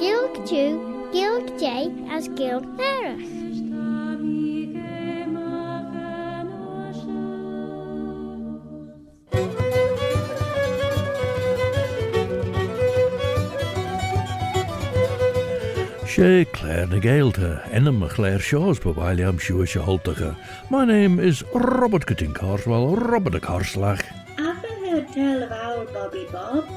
Gilg Jew, Gilg J as Gilg Nerach. She Claare na Gaelte, enam a Claare Shaws, but while I'm sure she holtager. My name is Robert Carswell, Robert a Carslach. I've heard tell of our Bobby Bob.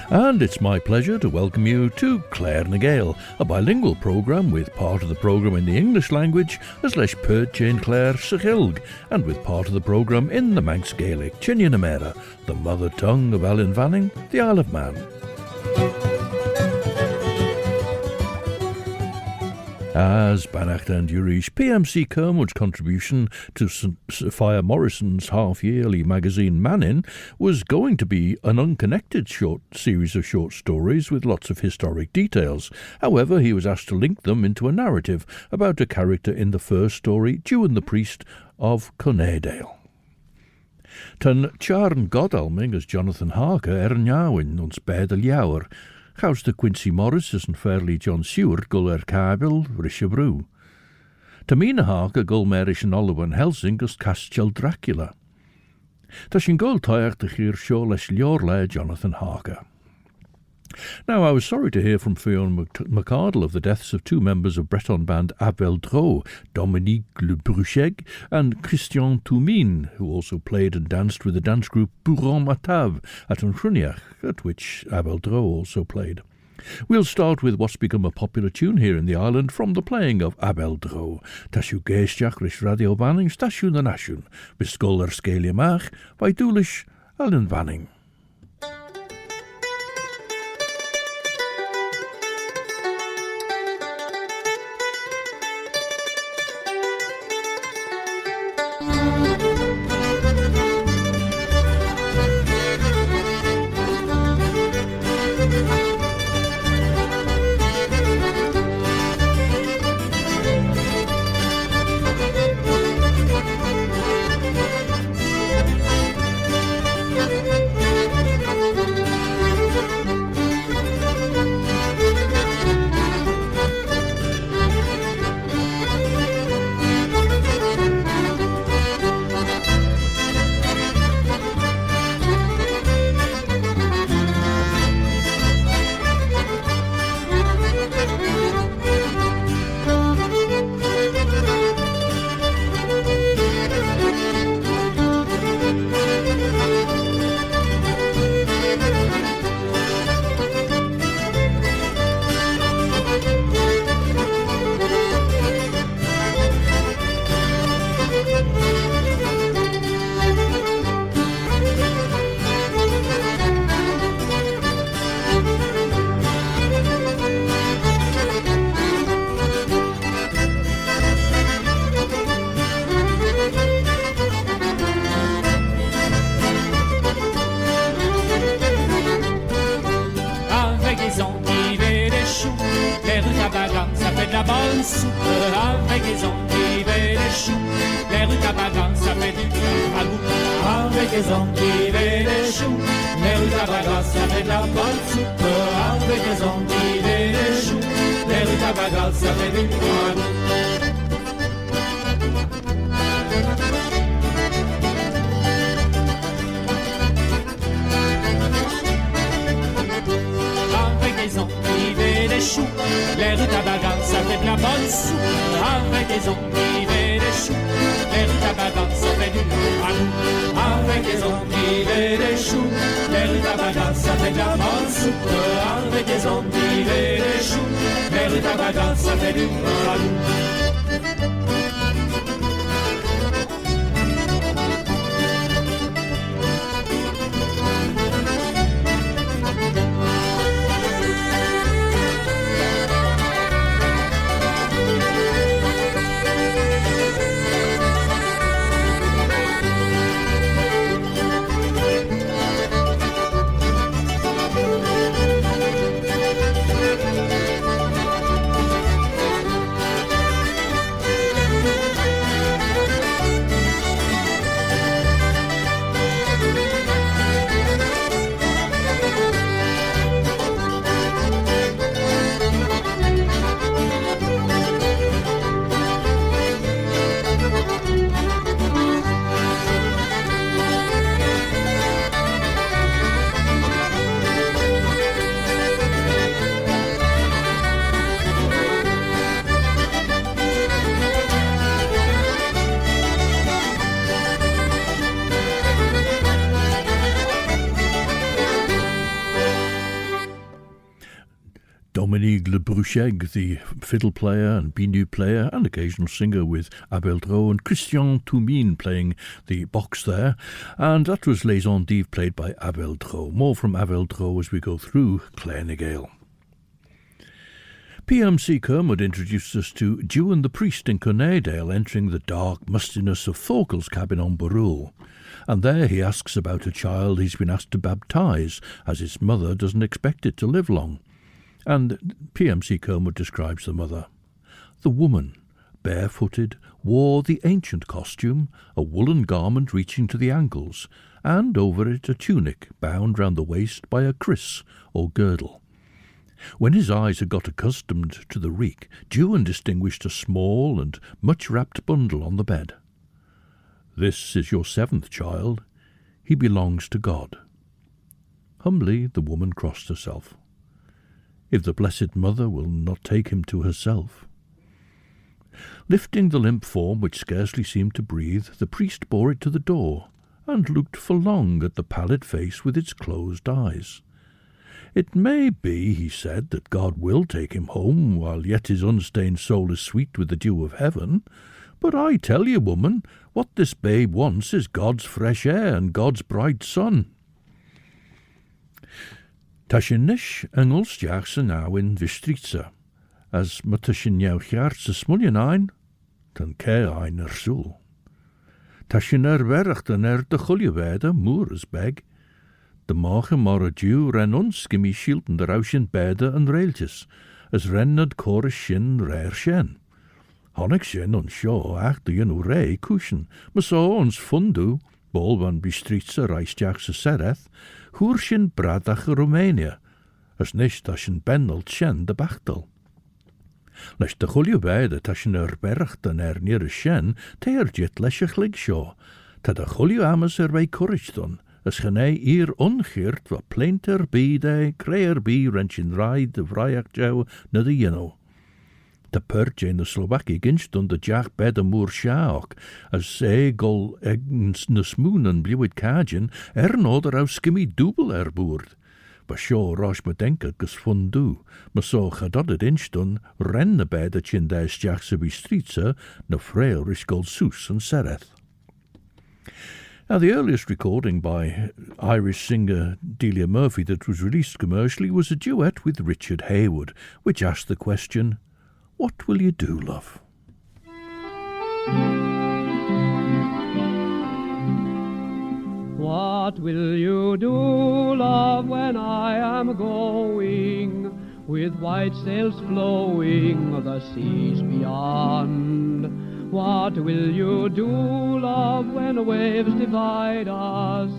And it's my pleasure to welcome you to Claare na Gael, a bilingual programme with part of the programme in the English language as leis Pert Jane Claare Sachilg, and with part of the programme in the Manx Gaelic Chinyanamera, the mother tongue of Alun Vanning, the Isle of Man. As Bannacht and Urish, P M C Kermode's contribution to Sophia Morrison's half-yearly magazine Mannin was going to be an unconnected short series of short stories with lots of historic details. However, he was asked to link them into a narrative about a character in the first story, Juan the Priest of Conedale. Tan Lord Godalming as Jonathan Harker Nyawin ons beide Ljouwer. Chaus de Quincey Morris as fairly John Seward gul Cainc Rishabrew. Ta Mina Harker gul Merish and Van Helsing as Castle Dracula. Ta sin gul tair de Chir Shaw les Liorla Jonathan Harker. Now, I was sorry to hear from Fionn McArdle of the deaths of two members of Breton band AVEL DRO, Dominique Le Brucheg and Christian Toumine, who also played and danced with the dance group Bouron Matav at Unchruniach, at which AVEL DRO also played. We'll start with what's become a popular tune here in the island from the playing of AVEL DRO. Tashu Geistjach Rish Radio Vanning, Stashu na Nashun, Biskuller Scalia Mach, by Dúlish Alun Vanning. Avec les endives et les choux, les rues Tabagan, ça fait du ragoût. Avec les endives et les choux, les rues Tabagan, ça fait de la bonne soupe. Avec les endives et les choux, les rues Tabagan, ça fait du ragoût. Choux, les rues Tabagan, ça fait de la bonne soupe. Avec les endives et les choux, les rues Tabagan, ça fait du ragoût. Avec les endives et les choux, les rues Tabagan, ça fait de la bonne soupe. Avec les endives et les choux, les rues Tabagan, ça fait du ragoût. Dominique Le Brucheg, the fiddle player and binu player and occasional singer with AVEL DRO, and Christian Toumine playing the box there. And that was Les Endives played by AVEL DRO. More from AVEL DRO as we go through Claare na Gael. P M C Kermode introduced us to Juan the priest in Cornadale entering the dark mustiness of Thorkell's cabin on Barrule. And there he asks about a child he's been asked to baptise, as his mother doesn't expect it to live long. And P M C Kermode describes the mother. The woman, barefooted, wore the ancient costume, a woolen garment reaching to the ankles, and over it a tunic bound round the waist by a kriss or girdle. When his eyes had got accustomed to the reek, Juan distinguished a small and much-wrapped bundle on the bed. "This is your 7th child. He belongs to God." Humbly the woman crossed herself. If the Blessed Mother will not take him to herself. Lifting the limp form which scarcely seemed to breathe, the priest bore it to the door, and looked for long at the pallid face with its closed eyes. "It may be," he said, "that God will take him home, while yet his unstained soul is sweet with the dew of heaven. But I tell you, woman, what this babe wants is God's fresh air and God's bright sun." Tashinnish Engelstjach sa now in Vistritza, as Matashinjauchjar sa smuljenain, tan kein soel. Tashin werchten de guljewede moers beg. De morgen maar dew ren ons gemi shielten de rausjen bede en reeltjes, as renned chorus shin rare shen. Honnig shin on show achter je no rei cushion, maar so ons fundu, bol van Bistritza reisjach sa sereth, Húrshin bradach Romania, as nish tashin bennelt shen de bachtel. Leis de chuliubeide tashin berchten near shen, teir jit leisach lig shaw, ta de chuliu amas wei courage done, as genei hier ongeert wat plainter bide, creer bi wrenchin ride de vraiach jou na de yino. De perche in de Slovaki ginstun de jach bede moer shaok, as gol eggens na smoon en bliwit kajin, noder au skimmy dubbel boerd. Ba sjo rosh me denken gus fundu, maar so gadoddet instun, renne bede chin des jachse Bistritza, na frail riskol soes en sereth. Now, the earliest recording by Irish singer DELIA Murphy that was released commercially was a duet with Richard Hayward, which asked the question, "What will you do, love?" What will you do, love, when I am going, with white sails flowing the seas beyond? What will you do, love, when waves divide us,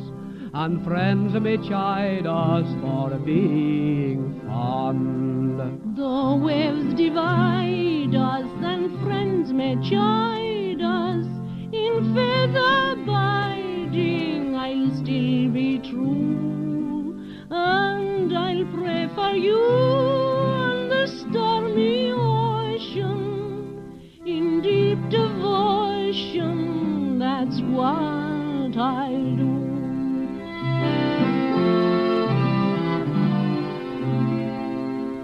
and friends may chide us for being fond? The waves divide us, and friends may chide us, in faith abiding I'll still be true, and I'll pray for you on the stormy ocean, in deep devotion, that's what I'll do.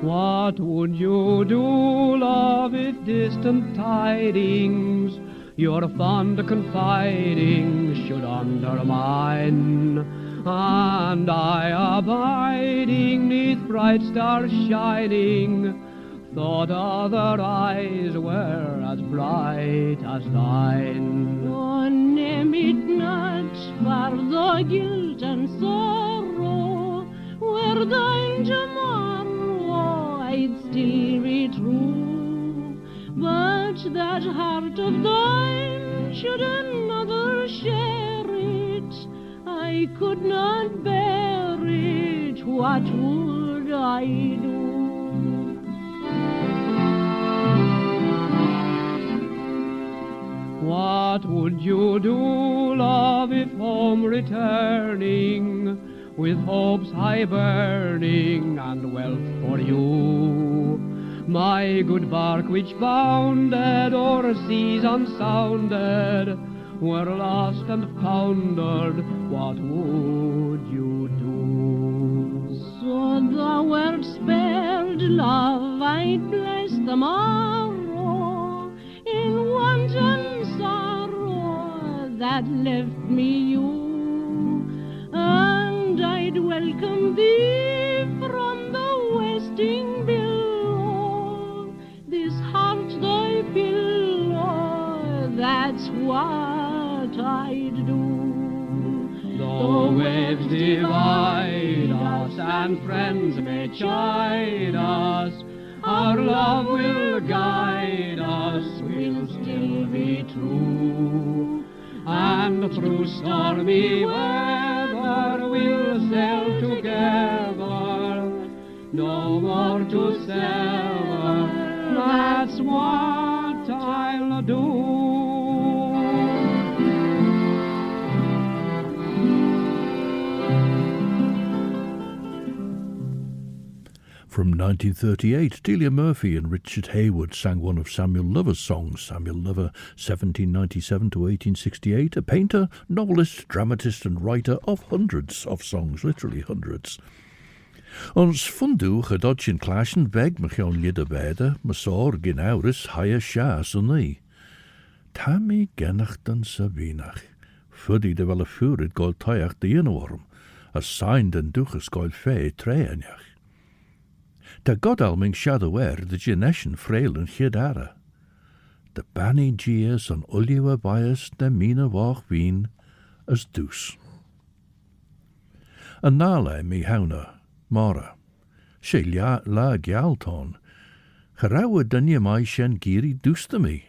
What would you do, love, if distant tidings your fond confiding should undermine, and I abiding neath bright stars shining, thought other eyes were as bright as thine? Oh, name it not for the guilt and sorrow, were thine tomorrow I'd still be true, but that heart of thine, should another share it, I could not bear it, what would I do? What would you do, love, if home returning, with hopes high burning and wealth for you, my good bark which bounded o'er seas unsounded, were lost and foundered, what would you do? So thou wert spared, love I'd bless the morrow in wanton sorrow that left me you, and I'd welcome thee from the westing billow, this heart thy pillow, that's what I'd do. Though waves divide us and friends may chide us, our love will guide us, will still be true. And through stormy weather we'll sail together, no more to sever, that's what I'll do. From 1938, Delia Murphy and Richard Hayward sang one of Samuel Lover's songs. Samuel Lover, 1797 to 1868, a painter, novelist, dramatist and writer of hundreds of songs, literally hundreds. Ons fundu gedodge in clashen weg me gaan lidderbeide, me sorg in auris haie sjaas en nie. Tammy genach dan sabinach, fuddy de wel a furid gold taiach de inworm, a signed and duches gold fee treanjach. De Godalming shadower de geneschen frailen chidara. De banny gears on ulliwe bias de Mina wach wien as doos. En nale mi hauna, mara. She la Gael Gerauwe dunje mai shen giri doeste mi.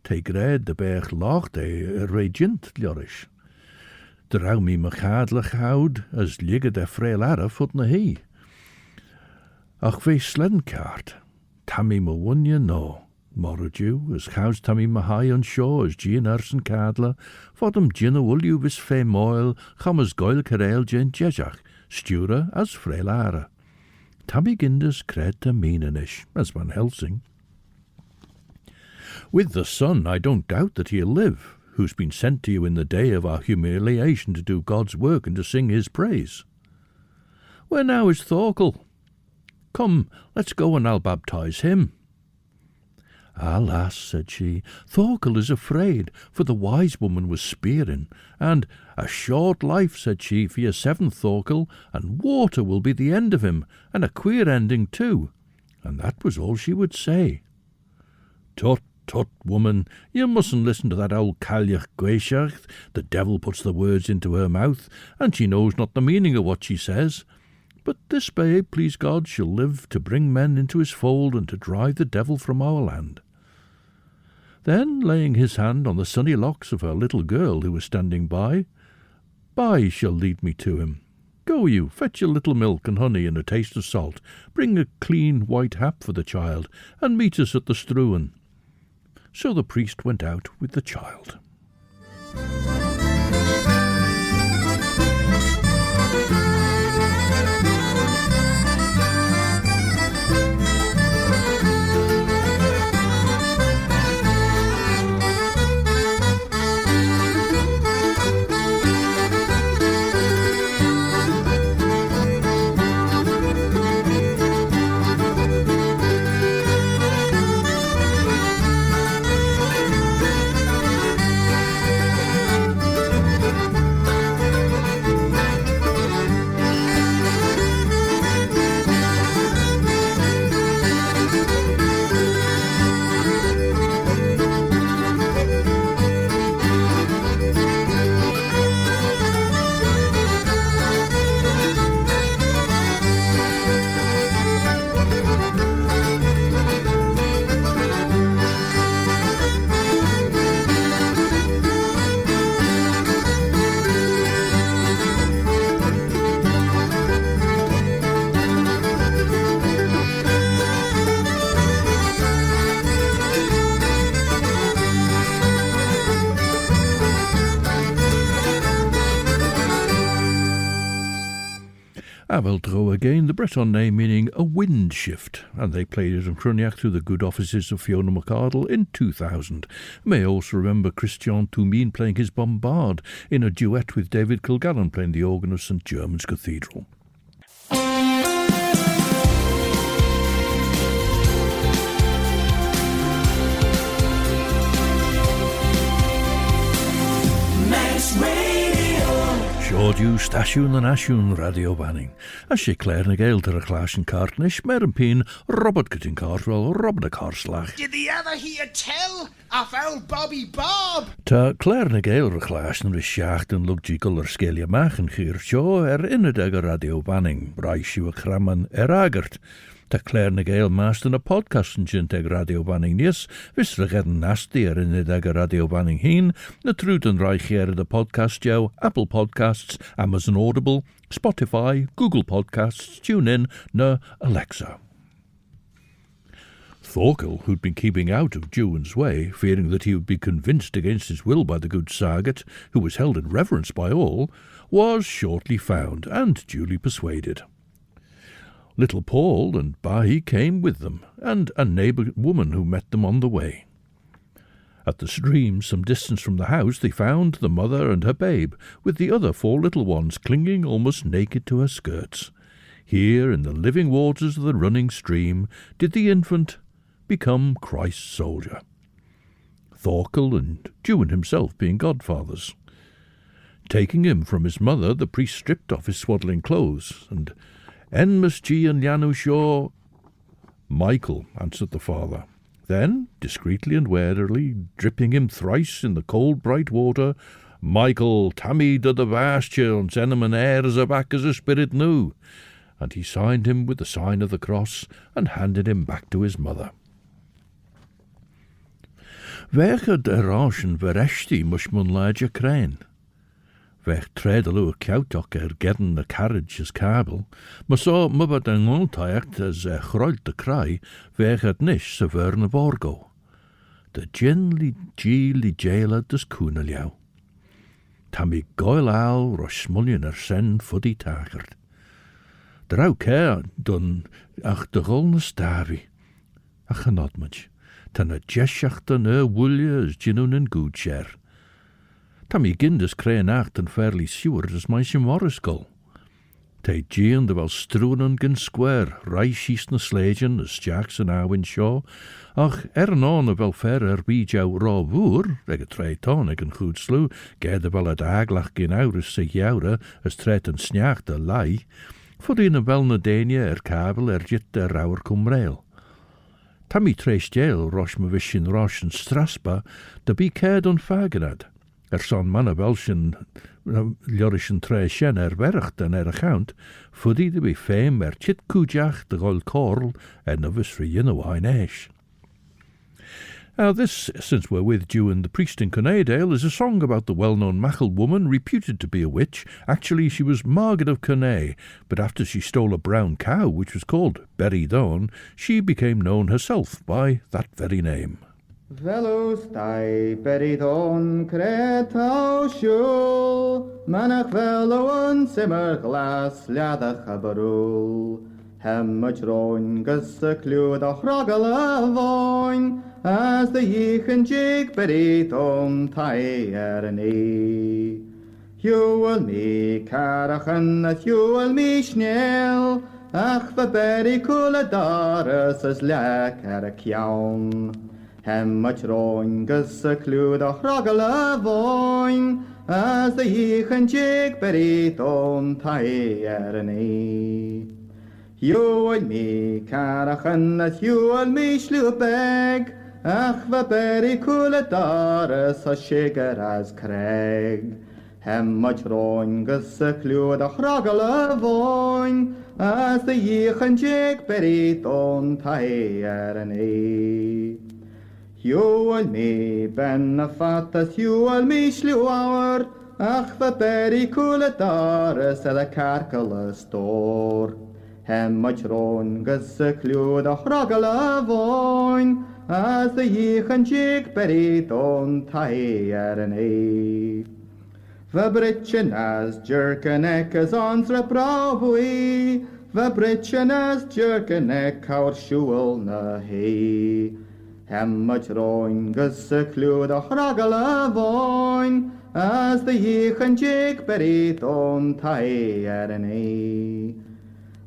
Te gred de berg laag de regent ljorish. De rauw mi mechadelig houd as ligge de frailara fut na hee. Ach ve slenkaart, tammy me wonje no, morreju, as chaus tammy me high on shore as Jean Ersen Cadler, fodem Gina Wulju vis fe moil, cham as goil carriage jen jejach, stura as freilare. Tammy ginders cred te meanenish, as Van Helsing. With the son I don't doubt that he'll live, who's been sent to you in the day of our humiliation to do God's work and to sing his praise. Where now is Thorkell? Come, let's go and I'll baptize him. Alas, said she, Thorkell is afraid, for the wise woman was spearing, and a short life, said she, for your seventh Thorkell, and water will be the end of him, and a queer ending too. And that was all she would say. Tut, tut, woman, you mustn't listen to that old Cailleach Gaishach. The devil puts the words into her mouth, and she knows not the meaning of what she says. But this babe, please God, shall live to bring men into his fold and to drive the devil from our land. Then, laying his hand on the sunny locks of her little girl who was standing by shall lead me to him. Go you, fetch a little milk and honey and a taste of salt. Bring a clean white hap for the child, and meet us at the struan. So the priest went out with the child. AVEL DRO again, the Breton name meaning a wind shift, and they played it in Cruniac through the good offices of Fiona McArdle in 2000. You may also remember Christian Toumine playing his bombard in a duet with David Kilgallen playing the organ of St Germans Cathedral. Audio Stasiwn and Asiwn Radio Banning. As she Claare na Gael to a clash and cartnish, mer and peen, Robert getting cartwell, Robert a carslach. Did the ever hear tell of old Bobby Bob? Ta Claare na Gael a clash and shacht and logical or scalia machen here, show in a Radio Banning, Bryce you a craman agert. Ta Claare na Gael master a podcast and jinteg Radio Banning nies, vis regetten nasty in a Radio Banning heen, na trud and reich here the podcast jow, Apple Podcasts, Amazon Audible, Spotify, Google Podcasts, TuneIn, na Alexa. Thorkell, who'd been keeping out of Juan's way, fearing that he would be convinced against his will by the good Sargot, who was held in reverence by all, was shortly found and duly persuaded. Little Paul and Barree came with them, and a neighbour woman who met them on the way. At the stream, some distance from the house, they found the mother and her babe, with the other 4 little ones clinging almost naked to her skirts. Here, in the living waters of the running stream, did the infant become Christ's soldier. Thorkell and Juan himself being godfathers. Taking him from his mother, the priest stripped off his swaddling clothes, and Enmus G and Yanu Shaw. Michael, answered the father. Then, discreetly and warily, dripping him thrice in the cold bright water, Michael, Tammy do the basture, and send him an air as a back as a spirit new. And he signed him with the sign of the cross, and handed him back to his mother. Welke de rauschen vereshti mush mun laja crane? Weg tredelu a kjoutok gedden the carriage as kabel, maar so mubba den ontaert as groot de cry, weg het nish se verne borgo. De ginli jela dus koeneljau. Tammy Gael al rosh smuljen sen fuddy tagert. De rauw care dun ach de golne stavi. Ach not much. Tan a jeshachte wulje as ginun en good share. Tammy ginders crane acht and fairly Seward as Quincey Morris go. Te Jean de wel stroenen gen square, reishies na slagen as Jackson Arwin Shaw, ach on wel fair jou raw woer, ege tre tonig en goed slew, gede wel het aglach gen ouders sig joude, as tret en snjacht de lei, voor die wel na denie kabel jit rauwer cum rail. Tammy tres jail rosh me vishin rosh en strasba, de be cared on fagenad. Son manne welschen ljorischen tre shen wercht en account, voor die de be fame chit kujach de gold corl en of us for wine ash. Now this, since we're with Juan the priest in Cornedale, is a song about the well-known Machel woman reputed to be a witch. Actually, she was Margaret of Cornay, but after she stole a brown cow, which was called Berree Dhone, she became known herself by that very name. Velus tai Berree Dhone cretau shul, manach velo un simmer glas liadach a Barrule. Much roin gus a clue the hrogel a voin, as the yechen jig Berree Dhone tai ernie. You will me carachan as you will me schnell, ach the Berree coole dares as lek a kiaull. Much roin gus a clue the hrogel a voin, as the yechen jig Berree Dhone tai ernie. You and me carachan as you and me slubeg, ach the Berree coole dares a shiger as Craig. Much roin gus a clue the hrogel a voin, as the yechen jig Berree Dhone tai ernie. You and me ben a fat as you and me slew hour, ach the Berree coole dares a carkel a store. Much roin gus a clue the hrogel a voin, as the yechen jig Berree Dhone tai ernie. The britchen as jerkenek as onsre bravui, the britchen as jerkenek our shuel na he. Much roin gus a clue the hrogel a voin, as the yechen jig Berree Dhone tai ernie.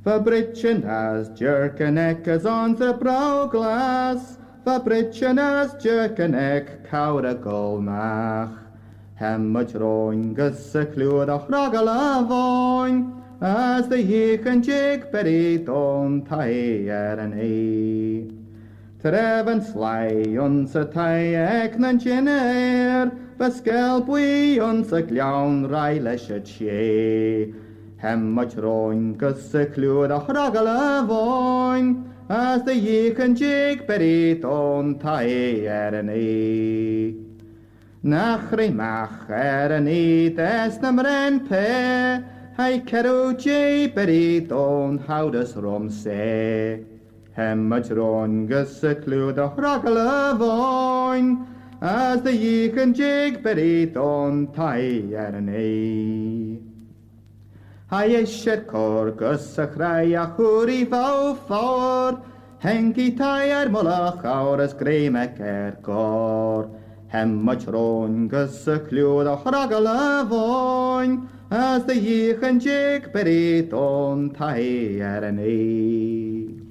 The britchen as jerkenek as on the brow glass, the britchen as jerkenek cowra golmach. much roin gus a clúd a chragal a bhain, as the yechen jig Berree Dhone tai an é. Treven sly ons a tai ec nan jinner, beskel bui ons a gliawn rai leis a tje. Much roin gus a clúd a chragal a bhain, as the yechen jig Berree Dhone tai an é. Nach rimach an é des na mren pe, hai cerw jay Berree Dhone hawdus rom se. Much roin gus a clúd a chragal a bhain, as the yechen jig Berree Dhone tai an é. Hai eisiau cor gus a chrau a chwri faw ffawr, hengi tai mulach awr as greimec gor. Much roin gus a clúd a chragal a bhain, as the yechen jig Berree Dhone tai an é.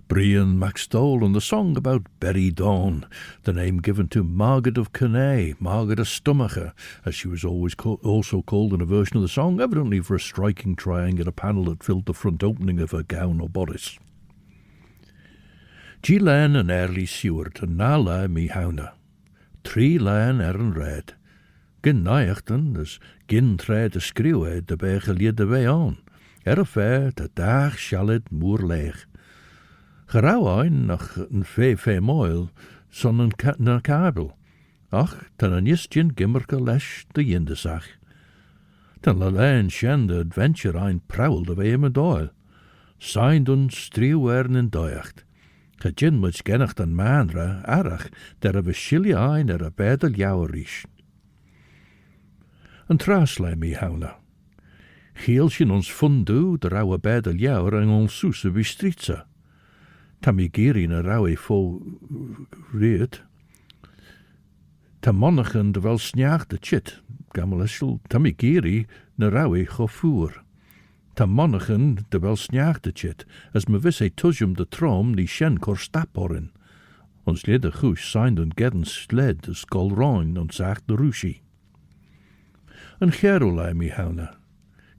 Brian MacStowell and the song about Berree Dhone, the name given to Margaret of Cainc, Margaret of Stomacher, as she was always also called in a version of the song, evidently for a striking triangular panel that filled the front opening of her gown or bodice. G len and early Seward and na la mi hauna. 3 len an red. Gyn naiachten as gyn tred a skriwe de begelied de wei aan. A fair de dag shalid moer leeg. Gerauw ein nach een fe moil, son een na kabel. Ach, ten een jistjen gimmerke lesh de jindesach. Ten la lein shen de adventure ein prowl de wei me doil. Sein dun striw in doiacht. Ge jin much gennacht an manra, arach, der a vashilja ein a bedel jouwerish. Een traslei mi hauna. Gielsjen ons fundu, de rauwe bedel jouwer en ons soese bistritza. Tamigiri na rauwe fo reet. Ta monnichen de wel snjaag de chit, gameleshel tamigiri na rauwe chofuur. Ta monnichen de wel snjaag de chit, as me wisse tujum de trom die shen kor staporin. Ons lede goes signed en gedden sled de skol roin en zacht de rushi. Een gerolai mi hauna.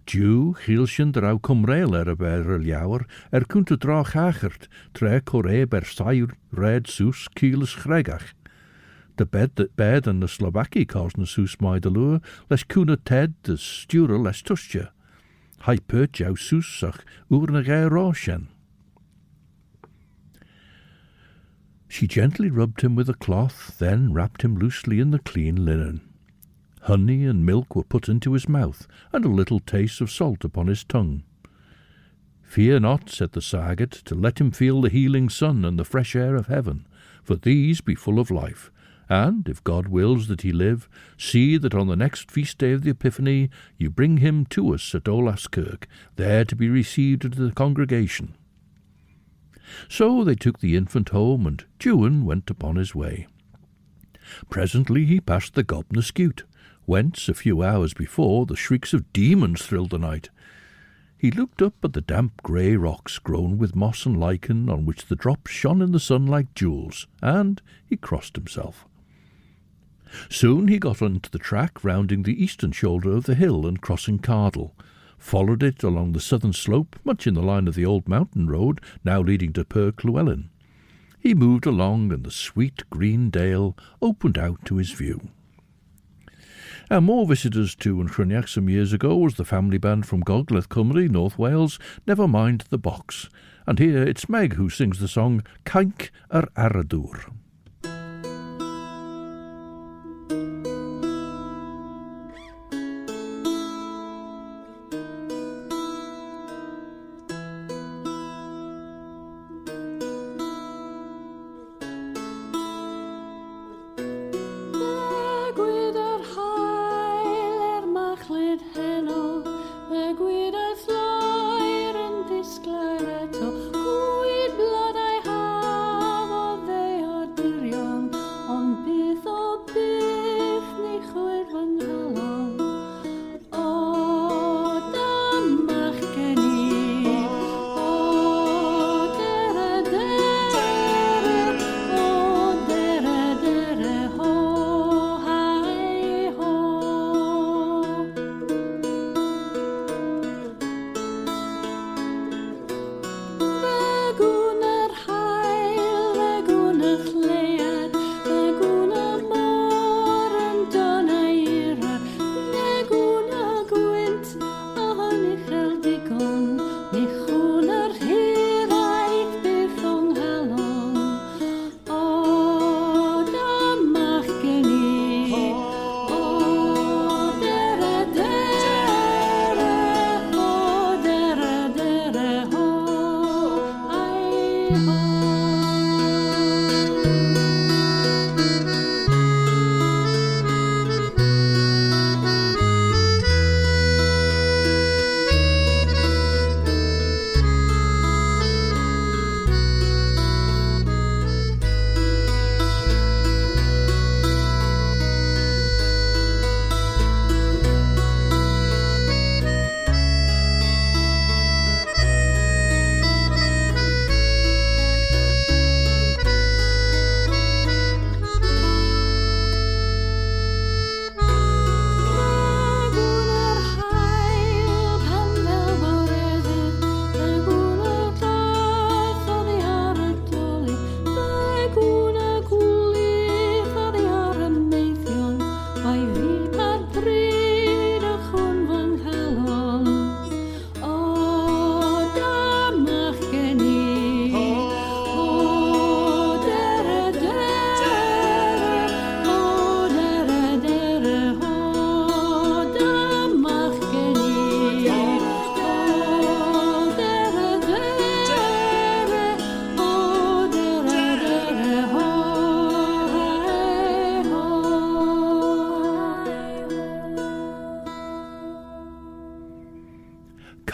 Jew, Gielsjen drau comrail a berrel jouwer, kunt dra chachert, tre corre ber sair red soes kieles gregach. De bed en de Slovaki cause na soes maidelua, les kuna ted de sture les tusje. Hai pert jou soesach oer gai roshen. She gently rubbed him with a cloth, then wrapped him loosely in the clean linen. Honey and milk were put into his mouth, and a little taste of salt upon his tongue. Fear not, said the Saget, to let him feel the healing sun and the fresh air of heaven, for these be full of life, and, if God wills that he live, see that on the next feast day of the Epiphany you bring him to us at Olaskirk, there to be received into the congregation. So they took the infant home, and Juan went upon his way. Presently he passed the Gobna Skute, whence, a few hours before, the shrieks of demons thrilled the night. He looked up at the damp grey rocks grown with moss and lichen, on which the drops shone in the sun like jewels, and he crossed himself. Soon he got onto the track rounding the eastern shoulder of the hill and crossing Cardle, followed it along the southern slope, much in the line of the old mountain road now leading to Perth Llewellyn. He moved along, and the sweet green dale opened out to his view. Our more visitors to Llwynach some years ago was the family band from Gogledd, Cymru, North Wales, Never Mind the BOCS, and here it's Meg who sings the song Cainc aradwr. Gwydd blood I have, oh they are dear.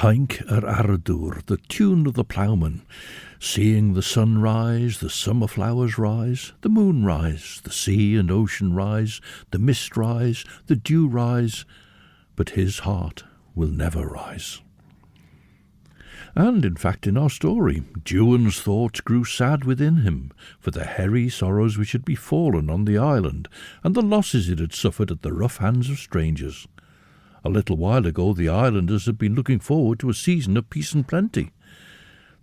Cainc aradwr, the tune of the ploughman, seeing the sun rise, the summer flowers rise, the moon rise, the sea and ocean rise, the mist rise, the dew rise, but his heart will never rise. And, in fact, in our story, Juan's thoughts grew sad within him for the hairy sorrows which had befallen on the island, and the losses it had suffered at the rough hands of strangers. A little while ago the islanders had been looking forward to a season of peace and plenty.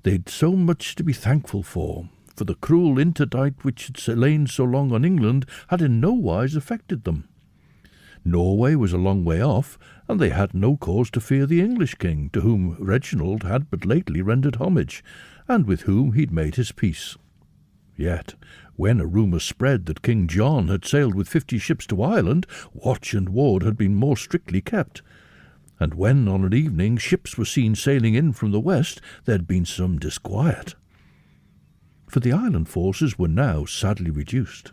They'd so much to be thankful for the cruel interdict which had lain so long on England had in no wise affected them. Norway was a long way off, and they had no cause to fear the English king, to whom Reginald had but lately rendered homage, and with whom he'd made his peace. Yet, when a rumour spread that King John had sailed with 50 ships to Ireland, watch and ward had been more strictly kept. And when on an evening ships were seen sailing in from the west, there had been some disquiet. For the island forces were now sadly reduced.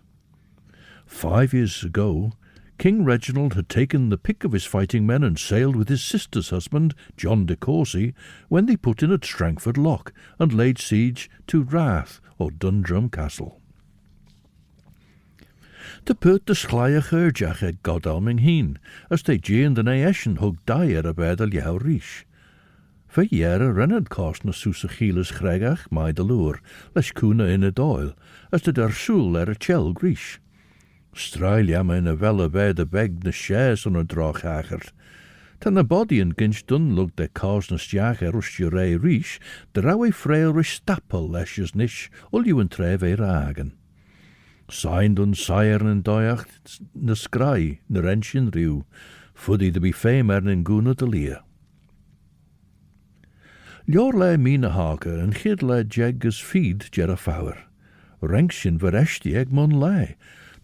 5 years ago, King Reginald had taken the pick of his fighting men and sailed with his sister's husband, John de Courcy, when they put in at Strangford Loch and laid siege to Rath, or Dundrum Castle. De put de schleie geurjach at Godalming heen, as they jean den eischen hog daier a bedel jou rish. Voor jaren rennend kost na soese gieles gregach mai de loer, les koene in a doil, as de der soel a chel grish. Strailiam in a welle bij de beg na shares on a drachagert. Tan a body and ginch dun lug de cause na stiach rustje rei rish, de rawe frail rish stappel lesjes nish, ul you and trev ragen. Signed on sire and doyacht na scry, na renshin riw, fuddy de be fame in guna de leer. Ljor le Mina Harker and chid le jeg as feed Jerafauer. Renkshin vereshti eg mon le.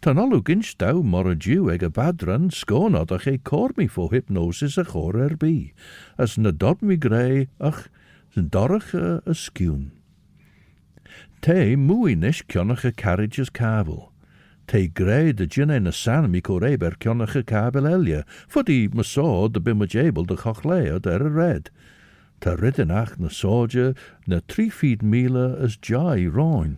Tan alw ginch daw mor a Jew eg a badran scorn odach e cormi for hypnosis a chor bi, as na dod mi grey ach dorach a skune. Te muinish kionach a carriage as cavel. Te grey de gine na san mi coreber kionach a cabel elia, for di masod de bimajable de chochlea der a red. Ta riddenach na soldier na 3 feet mila as jai roin.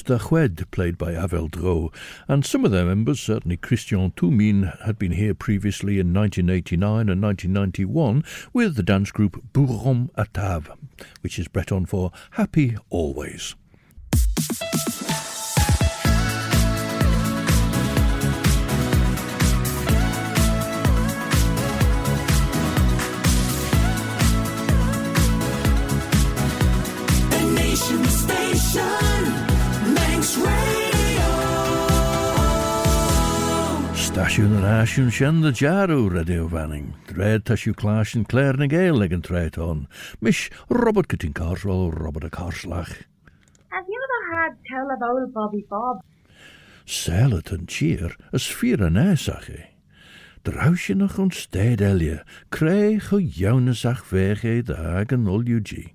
Chwed, played by AVEL DRO, and some of their members, certainly Christian Toumin, had been here previously in 1989 and 1991 with the dance group Bourrom à Table, which is Breton for Happy Always. The Nation Station. Stasiwn yn asiwn sien the jarw radio vanning. Dred tasiw Claare and Claare na Gael leggen treit on. Mish Robert Kitting Carswell, Robert a Carslach. Have you ever had tell of old Bobby Bob? Selet and cheer, as fear an aisache. Drausje nog on steed elia, krijg ho jaunasach vege de hagen ol UG.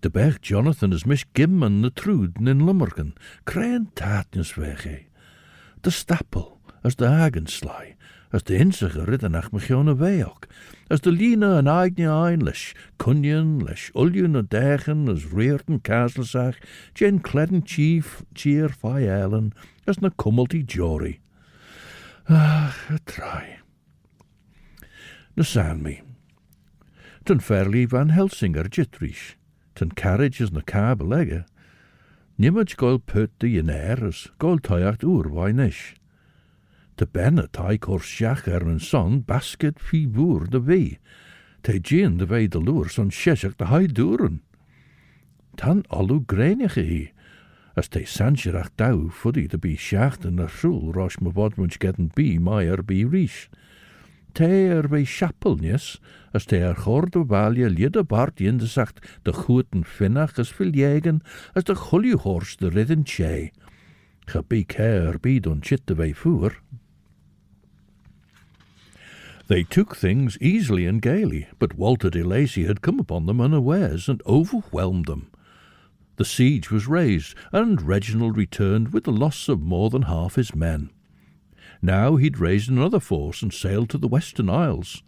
De berg Jonathan is mis Gimman de Truden in Lummerken, krijg tatens vege. De stappel, as the hagen sly, as the insige riddenach mechona veok, as the lina and aignia ein lesh cunyon, lesh ullion a dechen, as rearten castlesach, jen cledden chief cheer fi ellen, as na cumulty jory. Ah, a try. Na san me. Ten fairly Van Helsing jitrish, ten carriage as na cab legge, nimmage goil put the yenair as goil toyacht weinish. Te benne tai cor siach en son basket fi boer de wee, te jean de wee de loer son sheshach de hai duren. Tan allu greinige he, as te sancherach dau fuddy de be schachten na rul rosh me bodmunch getten be meier be rish. Te be chapelnies, as te gorde walje liede bart in de zacht de goeten finnach as vil jegen, as de gullihors de ridden tjei. Ge be care be don chit de wee voer. They took things easily and gaily, but Walter de Lacy had come upon them unawares and overwhelmed them. The siege was raised, and Reginald returned with the loss of more than half his men. Now he'd raised another force and sailed to the Western Isles.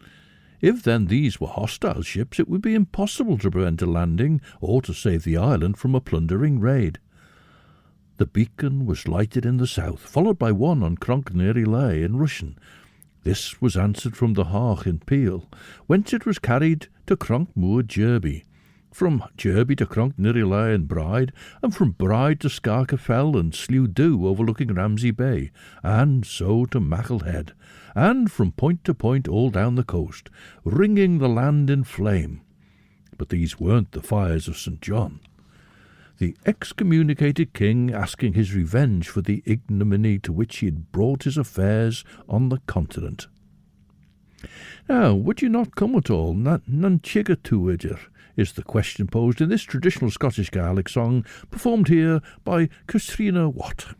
If then these were hostile ships, it would be impossible to prevent a landing or to save the island from a plundering raid. The beacon was lighted in the south, followed by one on Cronk near Lay in Russian. This was answered from the Harch in Peel, whence it was carried to Cronk Moor Derby, from Derby to Cronk Nirrylay and Bride, and from Bride to Scarkafell and Slew Dew overlooking Ramsey Bay, and so to Machlehead, and from point to point all down the coast, wringing the land in flame. But these weren't the fires of St. John. The excommunicated king asking his revenge for the ignominy to which he had brought his affairs on the continent. Now, would you not come at all, Nanchigatuidir, is the question posed in this traditional Scottish Gaelic song, performed here by Katrina Watt.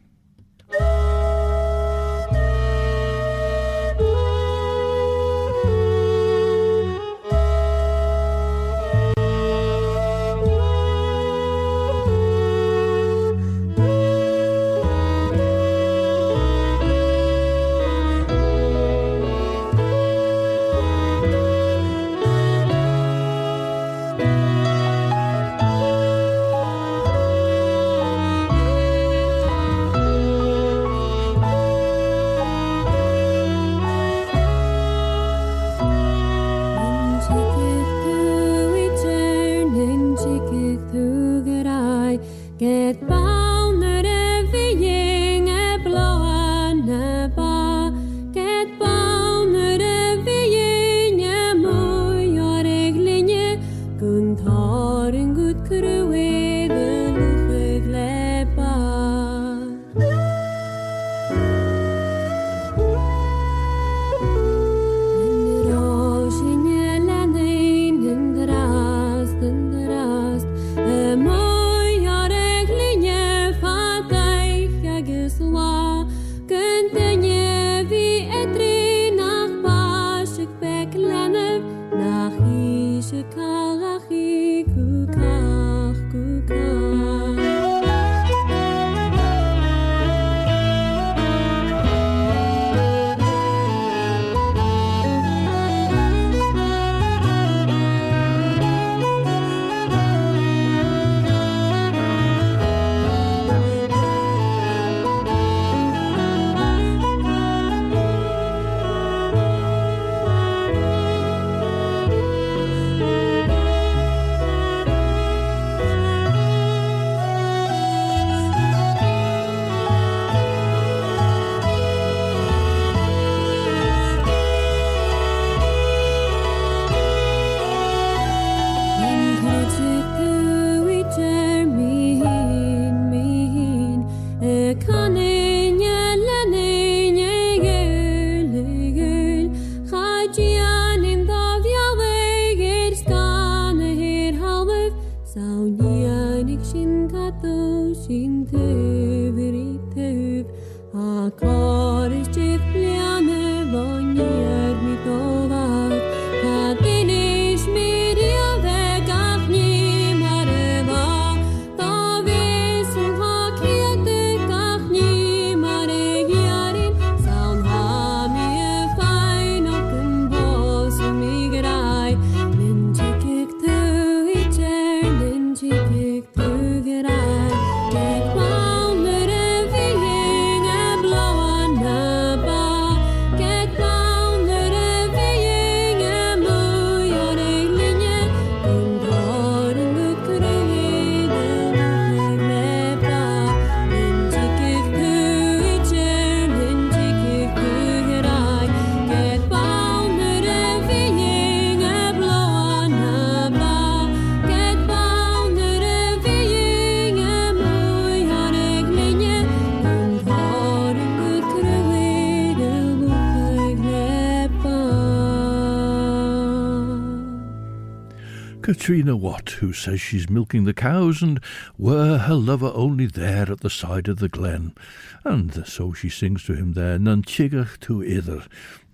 Katrina Watt, who says she's milking the cows, and were her lover only there at the side of the glen. And so she sings to him there, Nan chigach to either,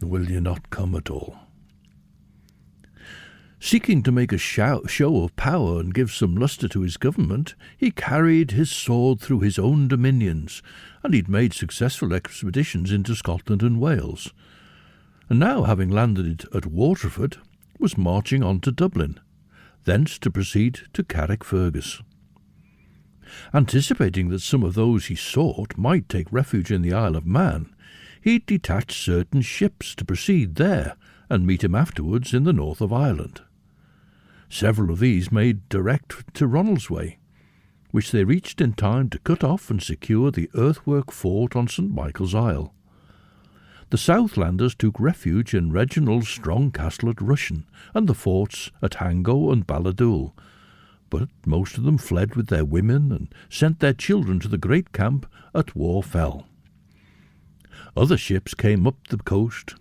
will you not come at all? Seeking to make a show of power and give some lustre to his government, he carried his sword through his own dominions, and he'd made successful expeditions into Scotland and Wales. And now, having landed at Waterford, was marching on to Dublin, thence to proceed to Carrickfergus. Anticipating that some of those he sought might take refuge in the Isle of Man, he detached certain ships to proceed there and meet him afterwards in the north of Ireland. Several of these made direct to Ronaldsway, which they reached in time to cut off and secure the earthwork fort on St. Michael's Isle. The Southlanders took refuge in Reginald's strong castle at Rushen and the forts at Hango and Balladool, but most of them fled with their women and sent their children to the great camp at Warfell. Other ships came up the coast.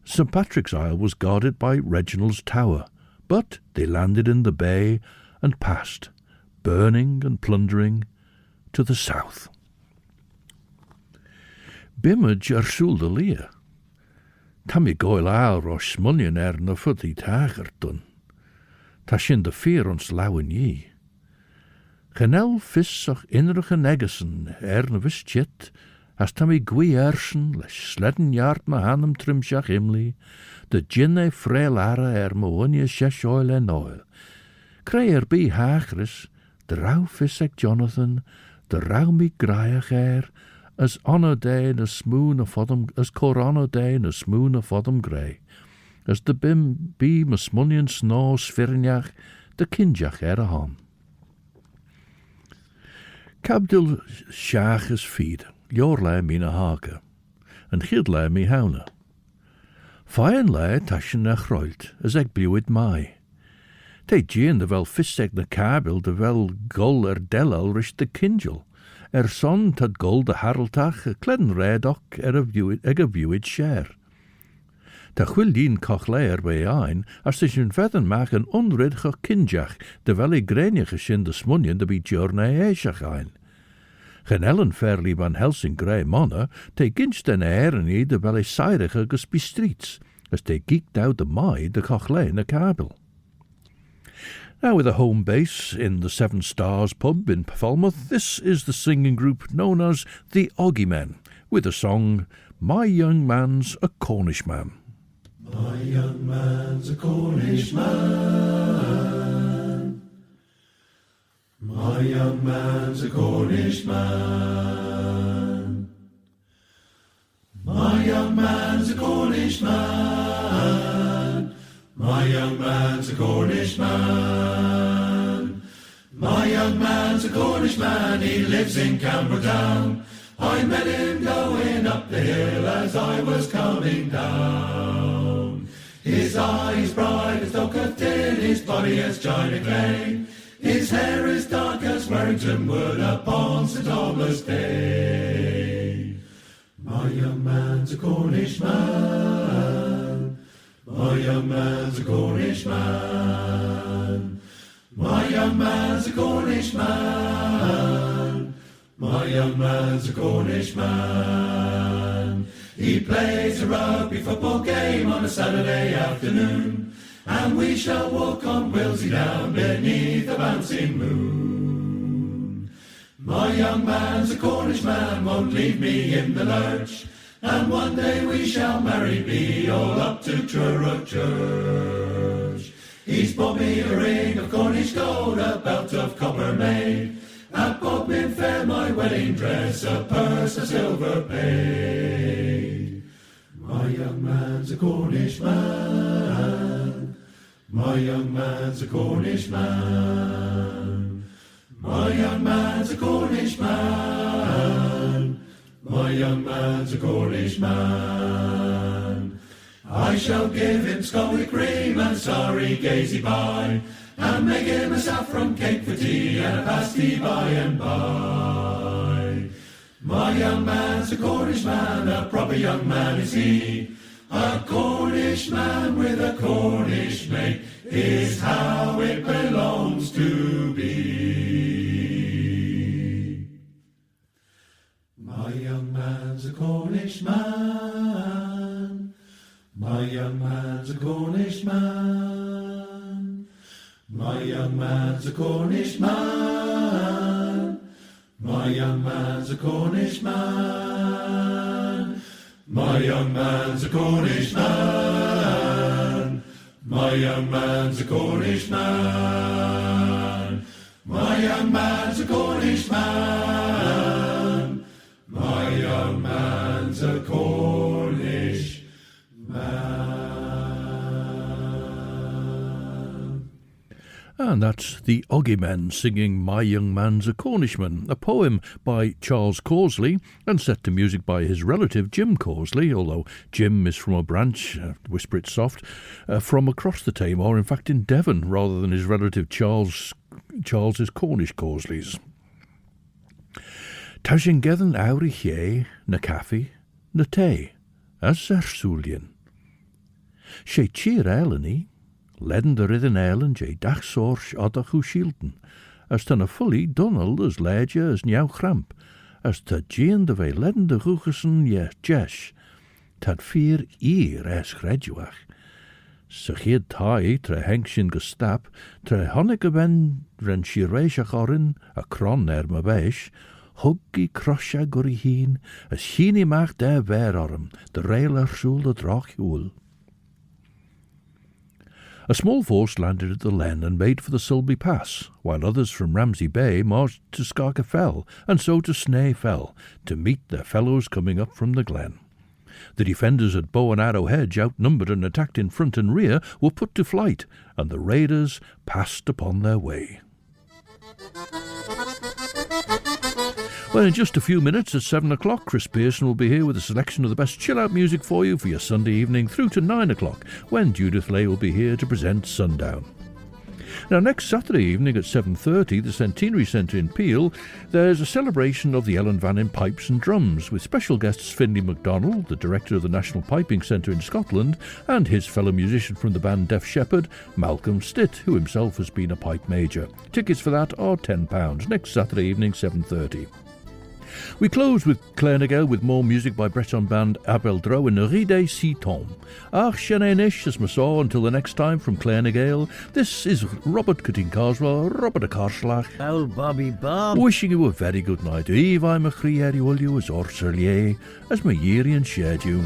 St. Patrick's Isle was guarded by Reginald's Tower, but they landed in the bay and passed, burning and plundering, to the south. Bimage sul de lia. Tam I goil ail ros smunion na fuddi tager dun. Ta sin de fear ons lauen ye. Genel vis och inrige negesen na vis chit, as tam I gwi ersen les sledden yard ma hanem trimshach imli, de ginne frail ara ma wonje shesh oil en oil. Cray be hagris, de rauw vis Jonathan, de rauw mi graiach as honor day na smoon of fodom, as corona day na smoon of fodom grey, as de bim be ma smunion snow svirnjach, de kinjach a hon. Cabdil shach is feed, Jorlei Mina Harker, and Gidlei mi hauna. Fine lei tashen na chroilt, as eg bliwid mai. Te jean de wel fisseg na kabil de wel gol delal rish de kinjal, son tad gol de hareltach kleden redoch eg a viewid share. Ta chwildien kochleer bij ein, as is een verden maak een onridge kinjach, de wel I grenige shin de smunien de bi journey eishach ein. Gen Ellen Fairly Van Helsing grey manner, te ginst den ereni de wel I seirige gespi streets, as te geeked out de mai de cochlei na kabel. Now with a home base in the Seven Stars pub in Falmouth, this is the singing group known as the Oggymen, with the song My Young Man's a Cornish Man. My young man's a Cornish man. My young man's a Cornish man. My young man's a Cornish man. My young man's a Cornish man. My young man's a Cornish man, he lives in Camberdown. I met him going up the hill as I was coming down. His eyes bright as Docker tin, his body as China clay. His hair is dark as Warrington wood upon St. Thomas Day. My young man's a Cornish man. My young man's a Cornish man. My young man's a Cornish man. My young man's a Cornish man. He plays a rugby football game on a Saturday afternoon, and we shall walk on Willsey down beneath a bouncing moon. My young man's a Cornish man, won't leave me in the lurch, and one day we shall marry, be all up to Truro Church. He's bought me a ring of Cornish gold, a belt of copper made, a bobbin fair my wedding dress, a purse of silver paid. My young man's a Cornish man. My young man's a Cornish man. My young man's a Cornish man. My young man's a Cornish man. I shall give him scully cream and sorry gazy pie, and make him a saffron cake for tea and a pasty by and by. My young man's a Cornish man, a proper young man is he, a Cornish man with a Cornish mate. is how it belongs to be. My young man's a Cornish man. My young man's a Cornish man. My young man's a Cornish man. My young man's a Cornish man. My young man's a Cornish man. My young man's a Cornish man. My young man's a Cornish man. My young man's a Cornish man. And that's the Oggy Men singing My Young Man's a Cornishman, a poem by Charles Causley and set to music by his relative Jim Causley, although Jim is from a branch, whisper it soft, from across the Tamar, in fact in Devon, rather than his relative Charles's Cornish Causleys. Ta sin geddyn awr I lle, na caffi, na te, as erswlian. She cheer eleni, ledden de ridden eilen je dag sorch adach u shielden, as tan a fully Donald as leidje as nieuw gramp, as ta jean de vei ledden de goegesen je jesh, tad 4 eer as gredjuach. Se geed tai tre hengshin gestap, tre honneke ben ren shireisha chorin, a kron ma beish, huggy crosha gurry heen, as heenie macht de ver orm, de railer shul de droch ul. A small force landed at the Len and made for the Sulby Pass, while others from Ramsey Bay marched to Scarka Fell, and so to Snay Fell, to meet their fellows coming up from the glen. The defenders at Bow and Arrow Hedge, outnumbered and attacked in front and rear, were put to flight, and the raiders passed upon their way. Well, in just a few minutes at 7 o'clock, Chris Pearson will be here with a selection of the best chill-out music for you for your Sunday evening through to 9 o'clock, when Judith Lay will be here to present Sundown. Now, next Saturday evening at 7:30, the Centenary Centre in Peel, there's a celebration of the Ellen Van in pipes and drums, with special guests Finlay MacDonald, the director of the National Piping Centre in Scotland, and his fellow musician from the band Deaf Shepherd, Malcolm Stitt, who himself has been a pipe major. Tickets for that are £10, next Saturday evening, 7:30. We close with Claare with more music by Breton band AVEL DRO and Ride Si Tom. Ach, Shananish, as Masaw, until the next time from Claare Gael, this is Robert Cutting Carswell, Robert a Carslach. Old Bobby Bob. Wishing you a very good night. Eve, I'm a Chri Eriwolio as Orserlier, as my Yeri and shared you.